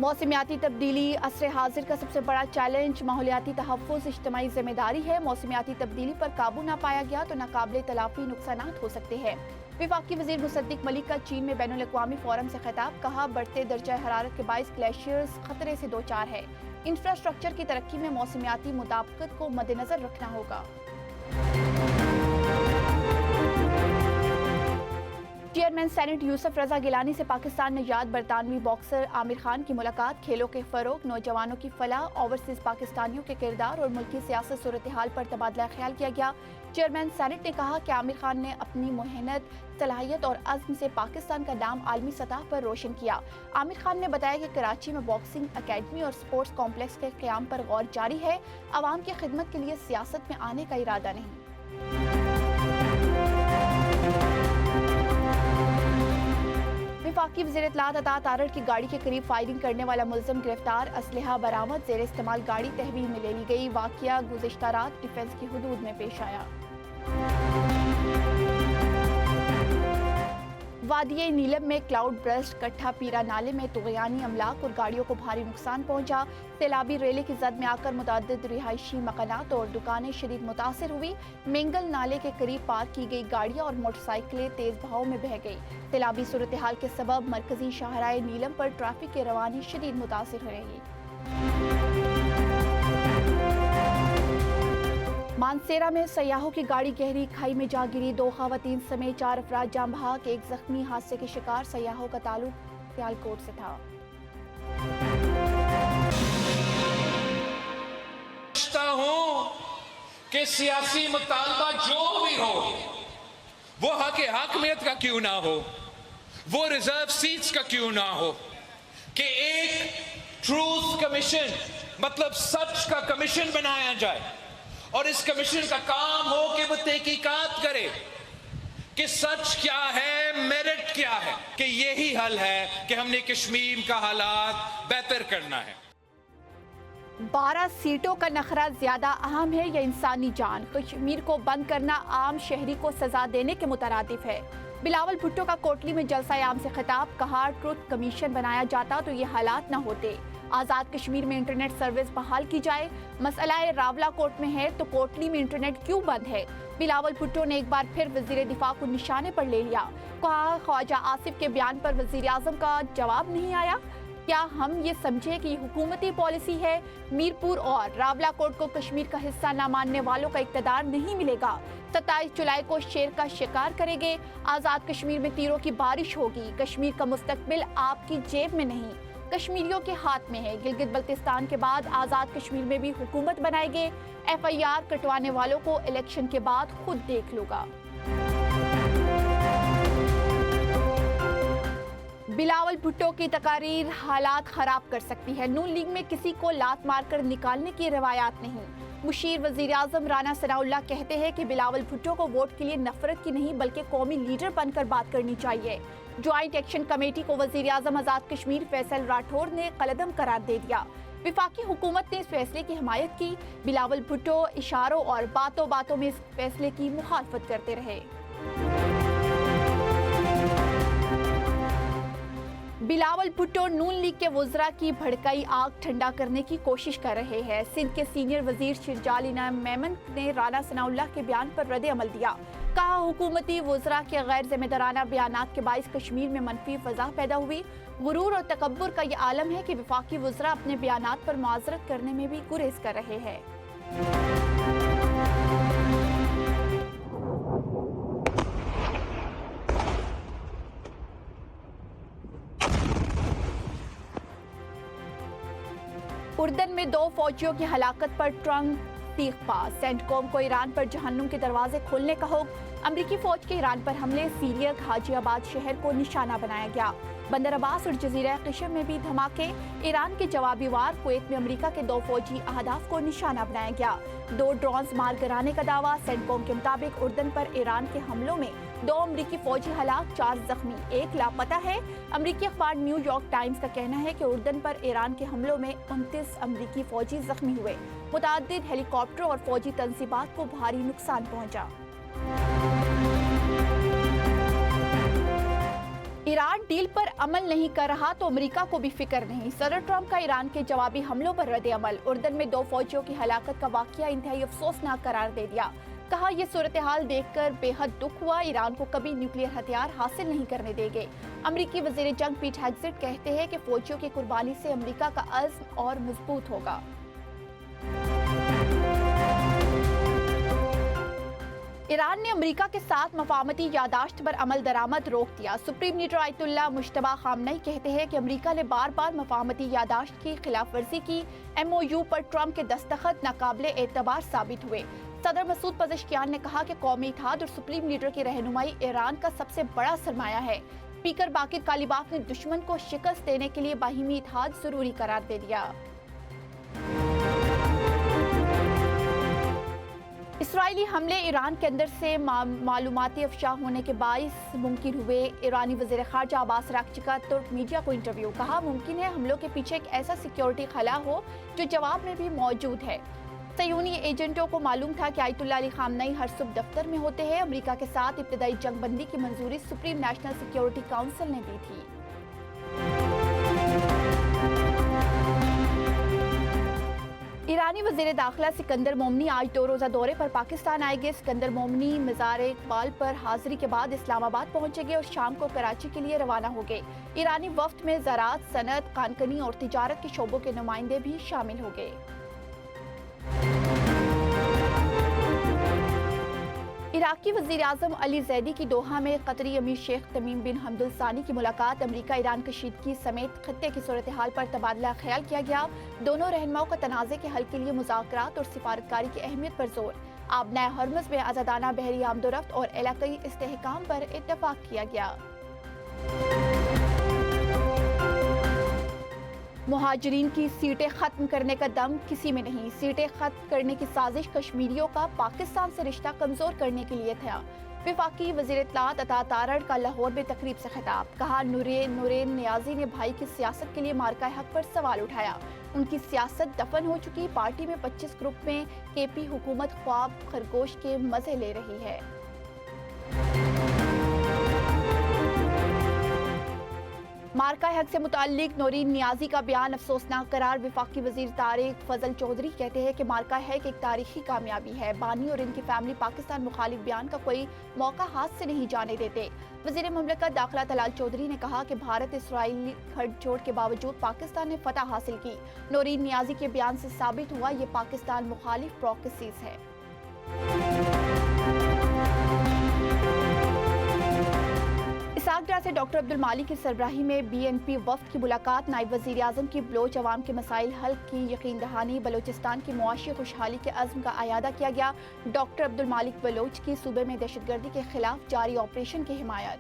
मौसमियाती तब्दीली असर हाजिर का सबसे बड़ा चैलेंज माहौलियाती तहफ़्फ़ुज़ इज्तिमाई ज़िम्मेदारी है। मौसमियाती तब्दीली पर काबू ना पाया गया तो नाकाबिले तलाफ़ी नुकसानात हो सकते हैं। वफाकी वज़ीर मुसद्दिक़ मलिक का चीन में बैनुल-अक़वामी फ़ोरम से खिताब, कहा बढ़ते दर्जा हरारत के बाइस ग्लेशियर्स खतरे से दो चार है। इंफ्रास्ट्रक्चर की तरक्की में मौसमियाती मुताबिकत को मद्देनज़र रखना होगा। चेयरमैन सेनेट यूसुफ रजा गिलानी से पाकिस्तान नजात बरतानवी बॉक्सर आमिर खान की मुलाकात, खेलों के फ़रोग, नौजवानों की फलाह, ओवरसीज़ पाकिस्तानियों के किरदार और मुल्की सियासत सूरत हाल पर तबादला ख्याल किया गया। चेयरमैन सेनेट ने कहा कि आमिर खान ने अपनी मेहनत, सलाहियत और अज़्म से पाकिस्तान का नाम आलमी सतह पर रोशन किया। आमिर खान ने बताया कि कराची में बॉक्सिंग अकेडमी और स्पोर्ट्स कॉम्प्लेक्स के क़याम पर गौर जारी है। आवाम की खिदमत के लिए सियासत में आने का इरादा नहीं। वफाकी वज़ीर इत्तलात अता तारड़ की गाड़ी के करीब फायरिंग करने वाला मुल्ज़िम गिरफ्तार, असलहा बरामद, ज़ेर इस्तेमाल गाड़ी तहवील में ले ली गई। वाक़या गुज़िश्ता रात डिफेंस की हुदूद में पेश आया। वादिये नीलम में क्लाउड ब्रस्ट, कट्ठा पीरा नाले में तुग़यानी अमलाक और गाड़ियों को भारी नुकसान पहुंचा। सैलाबी रेले की जद में आकर मुतअद्दिद रिहायशी मकानात और दुकानें शदीद मुतासिर हुई। मेंगल नाले के करीब पार्क की गई गाड़ियां और मोटरसाइकिलें तेज बहाव में बह गई। सैलाबी सूरत हाल के सबब मरकजी शाहराए नीलम पर ट्रैफिक की रवानी शदीद मुतासिर रही। मानसेरा में सयाहों की गाड़ी गहरी खाई में जा गिरी, 2 ख़वातीन समेत 4 अफराद जान बहक, 1 जख्मी। हादसे के शिकार सयाहों का ताल्लुक सियालकोट से था। हूं कि सियासी मुतालबा जो भी हो, वो हक़-ए-हक़मियत का क्यों ना हो, वो रिजर्व सीट्स का क्यों ना हो, कि एक ट्रूथ कमीशन मतलब सच का कमीशन बनाया जाए और इस कमीशन का काम हो कि वो तहकीकात करे कि सच क्या है, मेरिट क्या है, कि यही हल है कि हमने कश्मीर का हालात बेहतर करना है। 12 सीटों का नखरा ज्यादा अहम है या इंसानी जान? कश्मीर को बंद करना आम शहरी को सजा देने के मुतरादिफ है। बिलावल भुट्टो का कोटली में जलसा आम से खिताब, कहा ट्रुथ कमीशन बनाया जाता तो ये हालात न होते। आज़ाद कश्मीर में इंटरनेट सर्विस बहाल की जाए। मसला रावला कोट में है तो कोटली में इंटरनेट क्यों बंद है? बिलावल भुट्टो ने एक बार फिर वज़ीर दिफा को निशाने पर ले लिया। कहा ख्वाजा आसिफ के बयान पर वज़ीर आज़म का जवाब नहीं आया। क्या हम ये समझे कि हुकूमती पॉलिसी है? मीरपुर और रावला कोट को कश्मीर का हिस्सा न मानने वालों का इक़्तिदार नहीं मिलेगा। 27 जुलाई को शेर का शिकार करेंगे। आज़ाद कश्मीर में तीरों की बारिश होगी। कश्मीर का मुस्तकबिल आपकी जेब में नहीं, कश्मीरियों के हाथ में है। गिलगित बल्तिस्तान के बाद आज़ाद कश्मीर में भी हुकूमत बनाएंगे। FIR कटवाने वालों को इलेक्शन के बाद खुद देख लूँगा। बिलावल भुट्टो की तकारीर हालात खराब कर सकती है। नून लीग में किसी को लात मारकर निकालने की रवायात नहीं। मुशीर वज़ीर आज़म राना सनाउल्लाह कहते हैं कि बिलावल भुट्टो को वोट के लिए नफरत की नहीं बल्कि कौमी लीडर बनकर बात करनी चाहिए। ज्वाइंट एक्शन कमेटी को वज़ीर आज़म आज़ाद कश्मीर फैसल राठौर ने कलअदम करार दे दिया। वफाकी हुकूमत ने इस फैसले की हिमायत की। बिलावल भुट्टो इशारों और बातों बातों में इस फैसले की मुखालफत करते रहे। बिलावल भुट्टो नून लीग के वज़रा की भड़काई आग ठंडा करने की कोशिश कर रहे हैं। सिंध के सीनियर वजीर शिरजाल इनाम मेमन ने राना सनाउल्लाह के बयान पर रद्द अमल दिया। कहा हुकूमती वज़रा के गैर जिम्मेदाराना बयानात के बाइस कश्मीर में मनफी फ़ज़ा पैदा हुई। गुरूर और तकब्बुर का ये आलम है कि वफाकी वज़रा अपने बयानात पर माज़रत करने में भी गुरेज कर रहे हैं। उर्दन में 2 फौजियों की हलाकत पर ट्रंप तीखपा। सेंटकॉम को ईरान पर जहन्नुम के दरवाजे खोलने का हुक्म। अमरीकी फौज के ईरान पर हमले, सीरिया हाजियाबाद शहर को निशाना बनाया गया। बंदर अब्बास और जजीरा क़िशम में भी धमाके। ईरान के जवाबी वार कुवैत में अमरीका के 2 फौजी अहदाफ को निशाना बनाया गया। 2 ड्रोन्स मार गिराने का दावा। सेंटकॉम के मुताबिक उर्दन पर ईरान के हमलों में 2 अमरीकी फौजी हलाक, 4 जख्मी, 1 लापता है। अमरीकी अखबार न्यूयॉर्क टाइम्स का कहना है कि उर्दन पर ईरान के हमलों में 29 अमरीकी फौजी जख्मी हुए। मुताद्दिद हेलीकॉप्टर और फौजी तंसीबात को भारी नुकसान पहुंचा। ईरान डील पर अमल नहीं कर रहा तो अमेरिका को भी फिक्र नहीं। सदर ट्रंप का ईरान के जवाबी हमलों पर रद्द अमल। उर्दन में 2 फौजियों की हलाकत का वाकया इंतहाई अफसोसनाक करार दे दिया। कहा, यह सूरत हाल देखकर बेहद दुख हुआ। ईरान को कभी न्यूक्लियर हथियार हासिल नहीं करने देंगे। अमरीकी वजीर जंग पीट हेग्सेट कहते हैं कि फौजियों की कुर्बानी से अमरीका का अज़्म और मजबूत होगा। ईरान ने अमेरिका के साथ मफाहमती यादाश्त पर अमल दरामद रोक दिया। सुप्रीम लीडर आयतुल्लाह मुश्तबा खामनई कहते हैं कि अमेरिका ने बार बार मफाहमती यादाश्त की खिलाफ वर्जी की। MOU पर ट्रंप के दस्तखत नाकाबिले एतबार साबित हुए। सदर मसूद पज़ेश्कियान ने कहा कि कौमी इत्तेहाद और सुप्रीम लीडर की रहनुमाई ईरान का सबसे बड़ा सरमाया है। स्पीकर बाकिर कालिबाफ ने दुश्मन को शिकस्त देने के लिए बाहिमी इत्तेहाद जरूरी करार दे दिया। इसराइली हमले ईरान के अंदर से मालूमाती अफशा होने के बाइस मुमकिन हुए। ईरानी वज़ीर ख़ारजा अब्बास अराग़ची का तुर्क मीडिया को इंटरव्यू। कहा, मुमकिन है हमलों के पीछे एक ऐसा सिक्योरिटी खला हो जो जवाब में भी मौजूद है। सयूनी एजेंटों को मालूम था कि आयतुल्लाह अली खामनई हर सुबह दफ्तर में होते हैं। अमेरिका के साथ इब्तदाई जंगबंदी की मंजूरी सुप्रीम नेशनल सिक्योरिटी काउंसिल ने दी थी। ईरानी वज़ीर दाखिला सिकंदर मोमनी आज 2 रोज़ा दौरे पर पाकिस्तान आएंगे। सिकंदर मोमनी मज़ार इक़बाल पर हाज़िरी के बाद इस्लामाबाद पहुंचेंगे और शाम को कराची के लिए रवाना होंगे। ईरानी वफ़द में ज़राअत, सनअत, कानकनी और तिजारत के शोबों के नुमाइंदे भी शामिल होंगे। इराकी वज़ीर आज़म अली ज़ैदी की दोहा में कतरी अमीर शेख तमीम बिन हमद अल सानी की मुलाकात। अमेरिका ईरान कशीदगी समेत खत्ते की सूरत हाल पर तबादला ख्याल किया गया। दोनों रहनुमाओं का तनाज़े के हल के लिए मुज़ाकरात और सिफारतकारी की अहमियत पर जोर। आबनाए हर्मज़ में आज़ादाना बहरी आमदोरफ्त और इलाक़ाई इस्तेहकाम पर इत्तफ़ाक़ किया गया। मुहाजिरीन की सीटें खत्म करने का दम किसी में नहीं। सीटें खत्म करने की साजिश कश्मीरियों का पाकिस्तान से रिश्ता कमजोर करने के लिए था। वफाकी वज़ीर इत्तलात अता तारड़ का लाहौर में तकरीब से खिताब। कहा, नूरेन नियाज़ी ने भाई की सियासत के लिए मार्का हक पर सवाल उठाया। उनकी सियासत दफन हो चुकी। पार्टी में 25 ग्रुप में KP हुकूमत ख्वाब खरगोश के मजे ले रही है। मार्का हक से मुताल्लिक नूरीन नियाज़ी का बयान अफसोसनाक करार। वफाकी वज़ीर तारिक फजल चौधरी कहते हैं कि मार्का हक एक तारीखी कामयाबी है। बानी और इनकी फैमिली पाकिस्तान मुखालिफ बयान का कोई मौका हाथ से नहीं जाने देते। वज़ीर मुमलिकत दाखिला तलाल चौधरी ने कहा कि भारत इसराइली गठजोड़ के बावजूद पाकिस्तान ने फतह हासिल की। नूरीन नियाज़ी के बयान से साबित हुआ ये पाकिस्तान मुखालिफ प्रॉक्सीज है। इसाकडार से डॉक्टर अब्दुल मालिक की सरबराही में BNP वफ़द की मुलाकात। नायब वज़ीर आज़म की बलोच अवाम के मसाइल हल की यकीन दहानी। बलोचिस्तान की मुआशी खुशहाली के अज़्म का आयादा किया गया। डॉक्टर अब्दुल मालिक बलोच की सूबे में दहशतगर्दी के खिलाफ जारी ऑपरेशन की हिमायत।